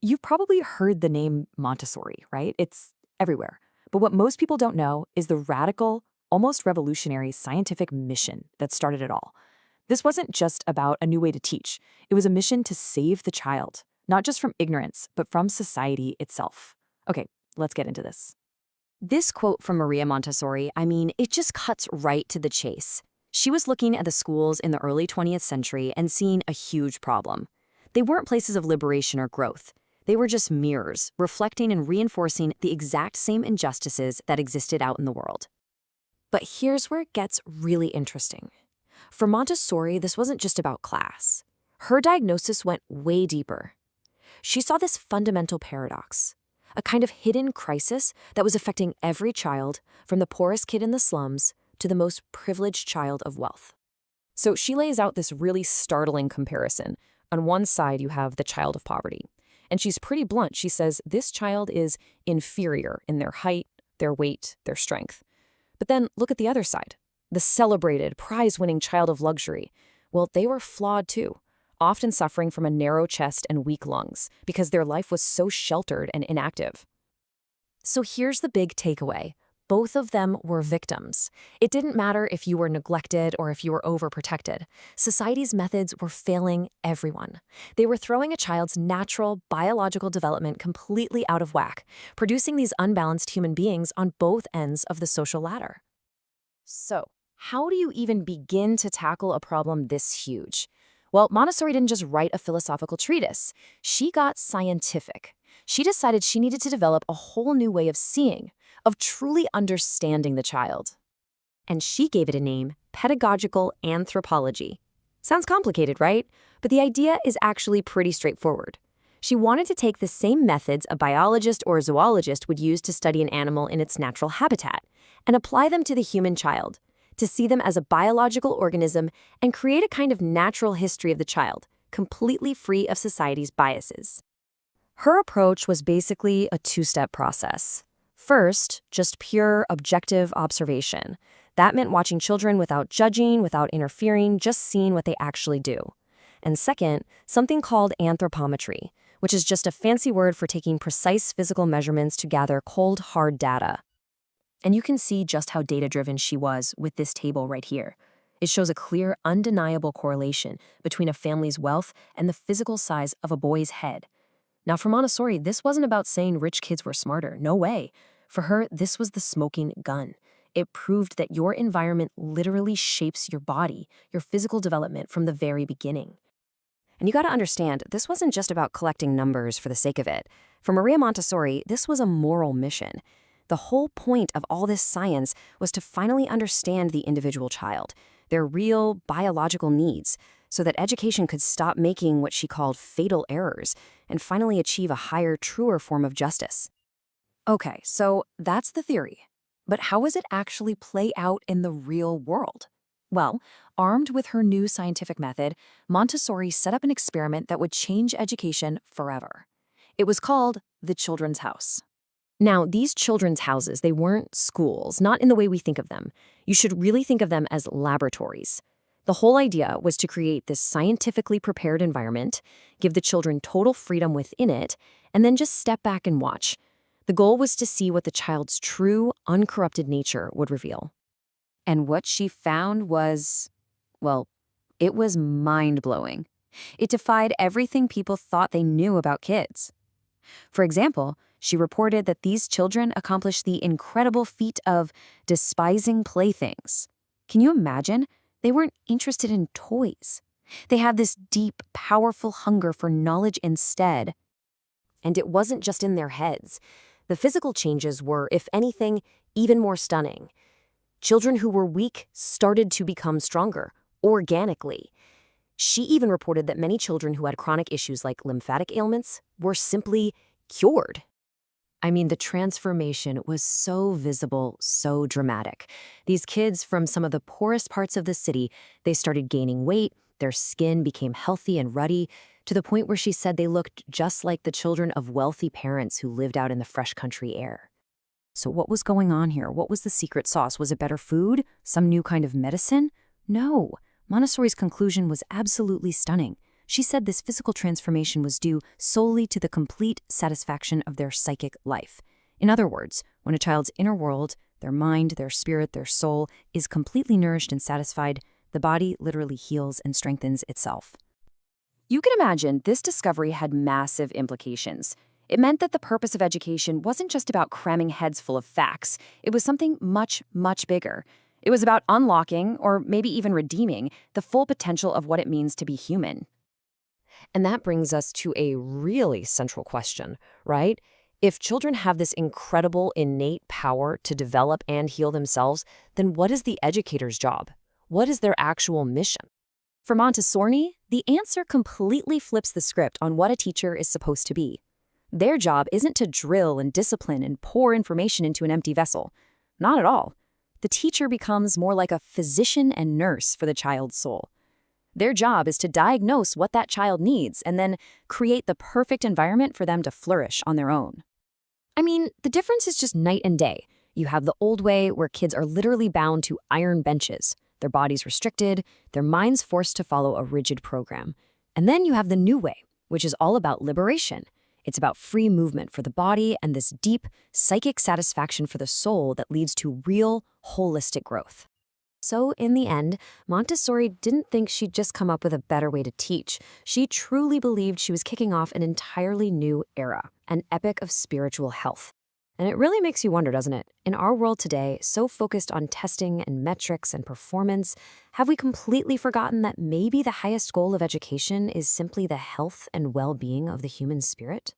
You've probably heard the name Montessori, right? It's everywhere. But what most people don't know is the radical, almost revolutionary scientific mission that started it all. This wasn't just about a new way to teach. It was a mission to save the child, not just from ignorance, but from society itself. Okay, let's get into this. This quote from Maria Montessori, it just cuts right to the chase. She was looking at the schools in the early 20th century and seeing a huge problem. They weren't places of liberation or growth. They were just mirrors, reflecting and reinforcing the exact same injustices that existed out in the world. But here's where it gets really interesting. For Montessori, this wasn't just about class. Her diagnosis went way deeper. She saw this fundamental paradox, a kind of hidden crisis that was affecting every child, from the poorest kid in the slums to the most privileged child of wealth. So she lays out this really startling comparison. On one side, you have the child of poverty. And she's pretty blunt. She says this child is inferior in their height, their weight, their strength. But then look at the other side, the celebrated, prize-winning child of luxury. Well, they were flawed too, often suffering from a narrow chest and weak lungs because their life was so sheltered and inactive. So here's the big takeaway. Both of them were victims. It didn't matter if you were neglected or if you were overprotected. Society's methods were failing everyone. They were throwing a child's natural biological development completely out of whack, producing these unbalanced human beings on both ends of the social ladder. So, how do you even begin to tackle a problem this huge? Well, Montessori didn't just write a philosophical treatise. She got scientific. She decided she needed to develop a whole new way of seeing, of truly understanding the child. And she gave it a name, Pedagogical Anthropology. Sounds complicated, right? But the idea is actually pretty straightforward. She wanted to take the same methods a biologist or a zoologist would use to study an animal in its natural habitat and apply them to the human child, to see them as a biological organism and create a kind of natural history of the child, completely free of society's biases. Her approach was basically a two-step process. First, just pure objective observation. That meant watching children without judging, without interfering, just seeing what they actually do. And second, something called anthropometry, which is just a fancy word for taking precise physical measurements to gather cold, hard data. And you can see just how data-driven she was with this table right here. It shows a clear, undeniable correlation between a family's wealth and the physical size of a boy's head. Now, for Montessori, this wasn't about saying rich kids were smarter. No way. For her, this was the smoking gun. It proved that your environment literally shapes your body, your physical development from the very beginning. And you got to understand, this wasn't just about collecting numbers for the sake of it. For Maria Montessori, this was a moral mission. The whole point of all this science was to finally understand the individual child, their real biological needs, so that education could stop making what she called fatal errors and finally achieve a higher, truer form of justice. Okay, so that's the theory. But how does it actually play out in the real world? Well, armed with her new scientific method, Montessori set up an experiment that would change education forever. It was called the Children's House. Now, these children's houses, they weren't schools, not in the way we think of them. You should really think of them as laboratories. The whole idea was to create this scientifically prepared environment, give the children total freedom within it, and then just step back and watch. The goal was to see what the child's true, uncorrupted nature would reveal. And what she found was, well, it was mind-blowing. It defied everything people thought they knew about kids. For example, she reported that these children accomplished the incredible feat of despising playthings. Can you imagine? They weren't interested in toys. They had this deep, powerful hunger for knowledge instead. And it wasn't just in their heads. The physical changes were, if anything, even more stunning. Children who were weak started to become stronger, organically. She even reported that many children who had chronic issues like lymphatic ailments were simply cured. The transformation was so visible, so dramatic. These kids from some of the poorest parts of the city, they started gaining weight, their skin became healthy and ruddy, to the point where she said they looked just like the children of wealthy parents who lived out in the fresh country air. So what was going on here? What was the secret sauce? Was it better food? Some new kind of medicine? No. Montessori's conclusion was absolutely stunning. She said this physical transformation was due solely to the complete satisfaction of their psychic life. In other words, when a child's inner world, their mind, their spirit, their soul, is completely nourished and satisfied, the body literally heals and strengthens itself. You can imagine this discovery had massive implications. It meant that the purpose of education wasn't just about cramming heads full of facts. It was something much, much bigger. It was about unlocking, or maybe even redeeming, the full potential of what it means to be human. And that brings us to a really central question, right? If children have this incredible innate power to develop and heal themselves, then what is the educator's job? What is their actual mission? For Montessori, the answer completely flips the script on what a teacher is supposed to be. Their job isn't to drill and discipline and pour information into an empty vessel. Not at all. The teacher becomes more like a physician and nurse for the child's soul. Their job is to diagnose what that child needs and then create the perfect environment for them to flourish on their own. I mean, the difference is just night and day. You have the old way where kids are literally bound to iron benches, their bodies restricted, their minds forced to follow a rigid program. And then you have the new way, which is all about liberation. It's about free movement for the body and this deep, psychic satisfaction for the soul that leads to real, holistic growth. So in the end, Montessori didn't think she'd just come up with a better way to teach. She truly believed she was kicking off an entirely new era, an epic of spiritual health. And it really makes you wonder, doesn't it? In our world today, so focused on testing and metrics and performance, have we completely forgotten that maybe the highest goal of education is simply the health and well-being of the human spirit?